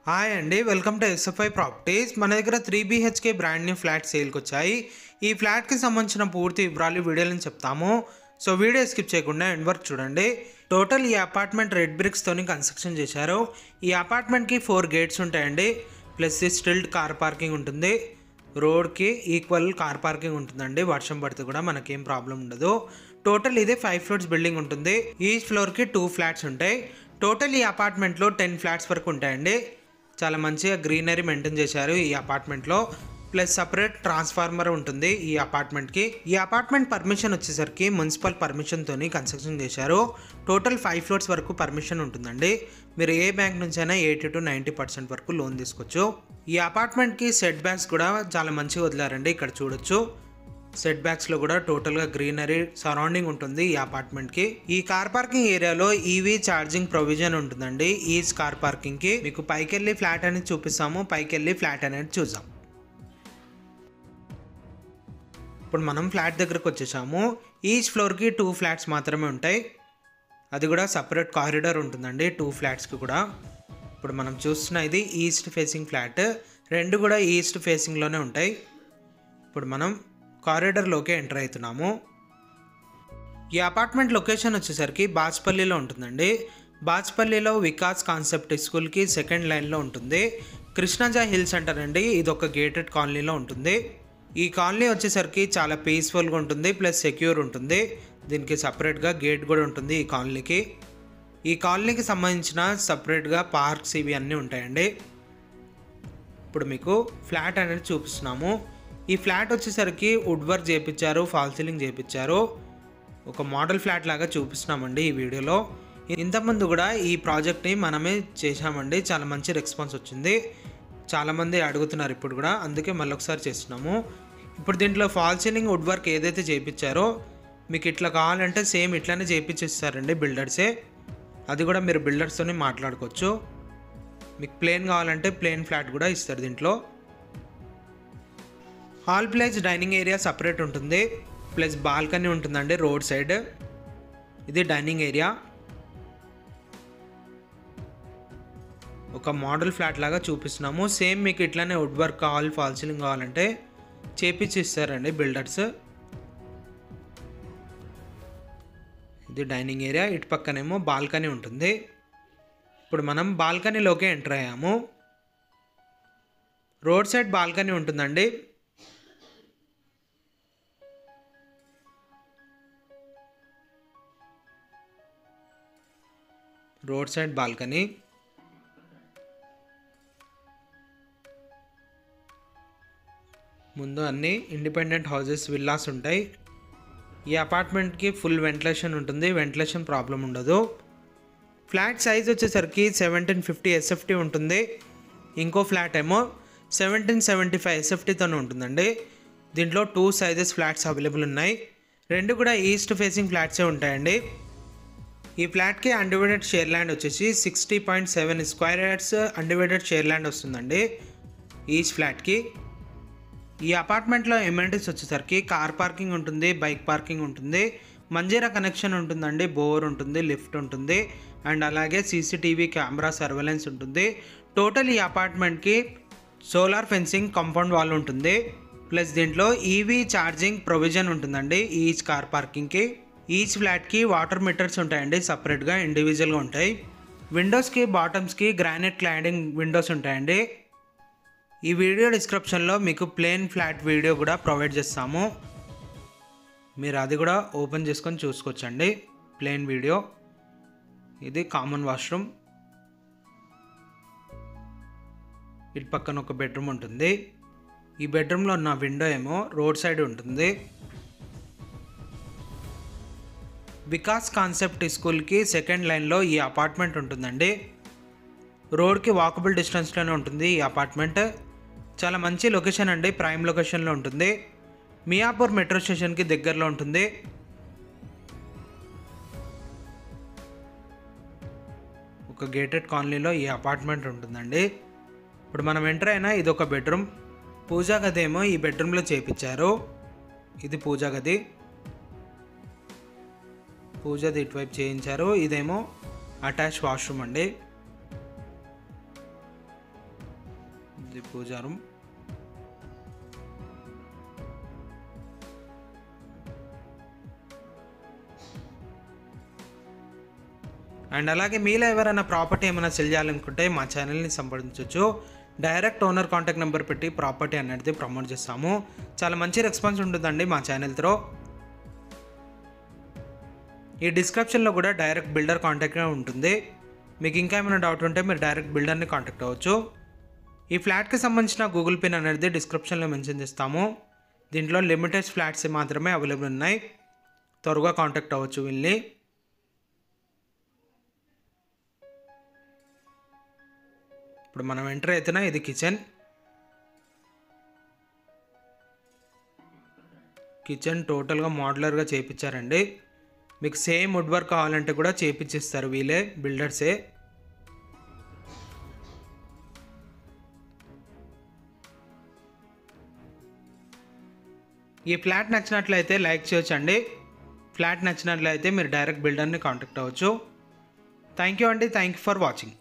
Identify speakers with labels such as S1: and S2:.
S1: Hi అండి, welcome to SFI properties. మన దగ్గర 3BHK బ్రాండ్ న్యూ ఫ్లాట్ సేల్కి వచ్చాయి. ఈ ఫ్లాట్కి సంబంధించిన పూర్తి వివరాలు వీడియోలో చెప్తాము. సో వీడియో స్కిప్ చేయకుండా ఎండ్ వరకు చూడండి. టోటల్ ఈ అపార్ట్మెంట్ రెడ్ బ్రిక్స్తోని కన్స్ట్రక్షన్ చేశారు. ఈ అపార్ట్మెంట్కి 4 గేట్స్ ఉంటాయండి. ప్లస్ స్టిల్డ్ కార్ పార్కింగ్ ఉంటుంది. రోడ్కి ఈక్వల్ కార్ పార్కింగ్ ఉంటుందండి. వర్షం పడితే కూడా మనకేం ప్రాబ్లం ఉండదు. టోటల్ ఇది 5 ఫ్లోర్స్ బిల్డింగ్ ఉంటుంది. ఈచ్ ఫ్లోర్కి 2 ఫ్లాట్స్ ఉంటాయి. టోటల్ ఈ అపార్ట్మెంట్లో 10 ఫ్లాట్స్ వరకు ఉంటాయండి. చాలా మంచిగా గ్రీనరీ మెయింటైన్ చేశారు ఈ అపార్ట్మెంట్లో. ప్లస్ సపరేట్ ట్రాన్స్ఫార్మర్ ఉంటుంది ఈ అపార్ట్మెంట్కి. ఈ అపార్ట్మెంట్ పర్మిషన్ వచ్చేసరికి మున్సిపల్ పర్మిషన్తో కన్స్ట్రక్షన్ చేశారు. టోటల్ 5 ఫ్లోర్స్ వరకు పర్మిషన్ ఉంటుందండి. మీరు ఏ బ్యాంక్ నుంచైనా 80 to 90% వరకు లోన్ తీసుకోవచ్చు. ఈ అపార్ట్మెంట్కి సెట్ బ్యాక్స్ కూడా చాలా మంచిగా వదిలారండి. ఇక్కడ చూడొచ్చు, సెట్ బ్యాక్స్లో కూడా టోటల్గా గ్రీనరీ సరౌండింగ్ ఉంటుంది ఈ అపార్ట్మెంట్కి. ఈ కార్ పార్కింగ్ ఏరియాలో ఈవీ ఛార్జింగ్ ప్రొవిజన్ ఉంటుందండి. ఈచ్ కార్ పార్కింగ్కి మీకు పైకి వెళ్ళి ఫ్లాట్ అనేది చూపిస్తాము. పైకి వెళ్ళి ఫ్లాట్ అనేది చూద్దాం. ఇప్పుడు మనం ఫ్లాట్ దగ్గరకు వచ్చేసాము. ఈచ్ ఫ్లోర్కి 2 ఫ్లాట్స్ మాత్రమే ఉంటాయి. అది కూడా సపరేట్ కారిడార్ ఉంటుందండి 2 ఫ్లాట్స్కి కూడా. ఇప్పుడు మనం చూస్తున్న ఇది ఈస్ట్ ఫేసింగ్ ఫ్లాట్. 2 కూడా ఈస్ట్ ఫేసింగ్లోనే ఉంటాయి. ఇప్పుడు మనం కారిడార్లోకి ఎంటర్ అవుతున్నాము. ఈ అపార్ట్మెంట్ లొకేషన్ వచ్చేసరికి బాచ్పల్లిలో ఉంటుందండి. బాచ్పల్లిలో వికాస్ కాన్సెప్ట్ స్కూల్కి సెకండ్ లైన్లో ఉంటుంది. కృష్ణజా హిల్స్ అంటారండి. ఇది ఒక గేటెడ్ కాలనీలో ఉంటుంది. ఈ కాలనీ వచ్చేసరికి చాలా పీస్ఫుల్గా ఉంటుంది. ప్లస్ సెక్యూర్ ఉంటుంది. దీనికి సపరేట్గా గేట్ కూడా ఉంటుంది ఈ కాలనీకి. ఈ కాలనీకి సంబంధించిన సపరేట్గా పార్క్స్ ఇవి అన్నీ ఉంటాయండి. ఇప్పుడు మీకు ఫ్లాట్ అనేది చూపిస్తున్నాము. ఈ ఫ్లాట్ వచ్చేసరికి వుడ్ వర్క్ చేయించారు, ఫాల్ సీలింగ్ చేయించారు. ఒక మోడల్ ఫ్లాట్ లాగా చూపిస్తున్నామండి ఈ వీడియోలో. ఇంతకుముందు కూడా ఈ ప్రాజెక్ట్ని మనమే చేసామండి. చాలా మంచి రెస్పాన్స్ వచ్చింది. చాలామంది అడుగుతున్నారు ఇప్పుడు కూడా, అందుకే మళ్ళీ ఒకసారి చేస్తున్నాము. ఇప్పుడు దీంట్లో ఫాల్ సీలింగ్ వుడ్ వర్క్ ఏదైతే చేయించారో మీకు ఇట్లా కావాలంటే సేమ్ ఇట్లానే చేయించిస్తారండి బిల్డర్సే. అది కూడా మీరు బిల్డర్స్తోనే మాట్లాడుకోవచ్చు. మీకు ప్లేన్ కావాలంటే ప్లేన్ ఫ్లాట్ కూడా ఇస్తారు దీంట్లో. Hall place dining area separate ఉంటుంది. ప్లస్ బాల్కనీ ఉంటుందండి రోడ్ సైడ్. ఇది డైనింగ్ ఏరియా. ఒక మోడల్ ఫ్లాట్ లాగా చూపిస్తున్నాము. సేమ్ మీకు ఇట్లానే వుడ్ వర్క్ కావాలి, ఫాల్ సీలింగ్ కావాలంటే చేపించి ఇస్తారండి బిల్డర్స్. ఇది డైనింగ్ ఏరియా. ఇటు పక్కనేమో బాల్కనీ ఉంటుంది. ఇప్పుడు మనం బాల్కనీలోకి ఎంటర్ అయ్యాము. రోడ్ సైడ్ బాల్కనీ ఉంటుందండి. Road side balcony. ముందు అన్ని ఇండిపెండెంట్ హౌసెస్, విల్లాస్ ఉంటాయి. ఈ అపార్ట్మెంట్కి ఫుల్ వెంటిలేషన్ ఉంటుంది. వెంటిలేషన్ ప్రాబ్లం ఉండదు. ఫ్లాట్ సైజ్ వచ్చేసరికి 1750 SFT ఉంటుంది. ఇంకో ఫ్లాట్ ఏమో 1775 SFTతోనే ఉంటుందండి. దీంట్లో 2 సైజెస్ ఫ్లాట్స్ అవైలబుల్ ఉన్నాయి. 2 కూడా ఈస్ట్ ఫేసింగ్ ఫ్లాట్సే ఉంటాయండి. ఈ ఫ్లాట్కి అన్డివైడెడ్ షేర్ ల్యాండ్ వచ్చేసి 60.7 square yards undivided share land వస్తుందండి ఈచ్ ఫ్లాట్కి. ఈ అపార్ట్మెంట్లో ఎమ్యూనిటీస్ వచ్చేసరికి కార్ పార్కింగ్ ఉంటుంది, బైక్ పార్కింగ్ ఉంటుంది, మంజీరా కనెక్షన్ ఉంటుందండి, బోర్ ఉంటుంది, లిఫ్ట్ ఉంటుంది, అండ్ అలాగే CCTV కెమెరా సర్వేలెన్స్ ఉంటుంది. టోటల్ ఈ అపార్ట్మెంట్కి సోలార్ ఫెన్సింగ్, కాంపౌండ్ వాల్ ఉంటుంది. ప్లస్ దీంట్లో ఈవీ ఛార్జింగ్ ప్రొవిజన్ ఉంటుందండి ఈచ్ కార్ పార్కింగ్కి. ఈచ్ ఫ్లాట్కి వాటర్ మీటర్స్ ఉంటాయండి, సపరేట్గా ఇండివిజువల్గా ఉంటాయి. విండోస్కి బాటమ్స్కి గ్రానైట్ క్లాడింగ్ విండోస్ ఉంటాయండి. ఈ వీడియో డిస్క్రిప్షన్లో మీకు ప్లేన్ ఫ్లాట్ వీడియో కూడా ప్రొవైడ్ చేస్తాము. మీరు అది కూడా ఓపెన్ చేసుకొని చూసుకోవచ్చండి, ప్లేన్ వీడియో. ఇది కామన్ వాష్రూమ్. ఇటు పక్కన ఒక బెడ్రూమ్ ఉంటుంది. ఈ బెడ్రూమ్లో ఉన్న విండో ఏమో రోడ్ సైడ్ ఉంటుంది. వికాస్ కాన్సెప్ట్ స్కూల్కి సెకండ్ లైన్లో ఈ అపార్ట్మెంట్ ఉంటుందండి. రోడ్కి వాకబుల్ డిస్టెన్స్లోనే ఉంటుంది ఈ అపార్ట్మెంట్. చాలా మంచి లొకేషన్ అండి, ప్రైమ్ లొకేషన్లో ఉంటుంది. మియాపూర్ మెట్రో స్టేషన్కి దగ్గరలో ఉంటుంది. ఒక గేటెడ్ కాలనీలో ఈ అపార్ట్మెంట్ ఉంటుందండి. ఇప్పుడు మనం ఎంటర్ అయినా ఇది ఒక బెడ్రూమ్. పూజా గది ఏమో ఈ బెడ్రూమ్లో చేయించారు. ఇది పూజా గది. పూజది ఇటువైపు చేయించారు. ఇదేమో అటాచ్ వాష్రూమ్ అండి. ఇది పూజా రూమ్. అండ్ అలాగే మీలో ఎవరైనా ప్రాపర్టీ ఏమైనా సెల్ చేయాలనుకుంటే మా ఛానల్ని సంప్రదించవచ్చు. డైరెక్ట్ ఓనర్ కాంటాక్ట్ నెంబర్ పెట్టి ప్రాపర్టీ అనేది ప్రమోట్ చేస్తాము. చాలా మంచి రెస్పాన్స్ ఉంటుందండి మా ఛానల్ త్రో. ఈ డిస్క్రిప్షన్లో కూడా డైరెక్ట్ బిల్డర్ కాంటాక్ట్ ఉంటుంది. మీకు ఇంకా ఏమైనా డౌట్ ఉంటే మీరు డైరెక్ట్ బిల్డర్ని కాంటాక్ట్ అవ్వచ్చు. ఈ ఫ్లాట్కి సంబంధించిన గూగుల్ పిన్ అనేది డిస్క్రిప్షన్లో మెన్షన్ చేస్తాము. దీంట్లో లిమిటెడ్ ఫ్లాట్స్ మాత్రమే అవైలబుల్ ఉన్నాయి. త్వరగా కాంటాక్ట్ అవ్వచ్చు వీళ్ళని. ఇప్పుడు మనం ఎంటర్ అవుతున్నా ఇది కిచెన్ టోటల్గా మోడ్యులర్గా చేయించారండి. మీకు సేమ్ వుడ్ వర్క్ కావాలంటే కూడా చేయించిస్తారు వీళ్ళే, బిల్డర్సే. ఈ ఫ్లాట్ నచ్చినట్లయితే లైక్ చేయొచ్చండి. ఫ్లాట్ నచ్చినట్లయితే మీరు డైరెక్ట్ బిల్డర్ని కాంటాక్ట్ అవ్వచ్చు. థ్యాంక్ యూ అండి. Thank you for watching.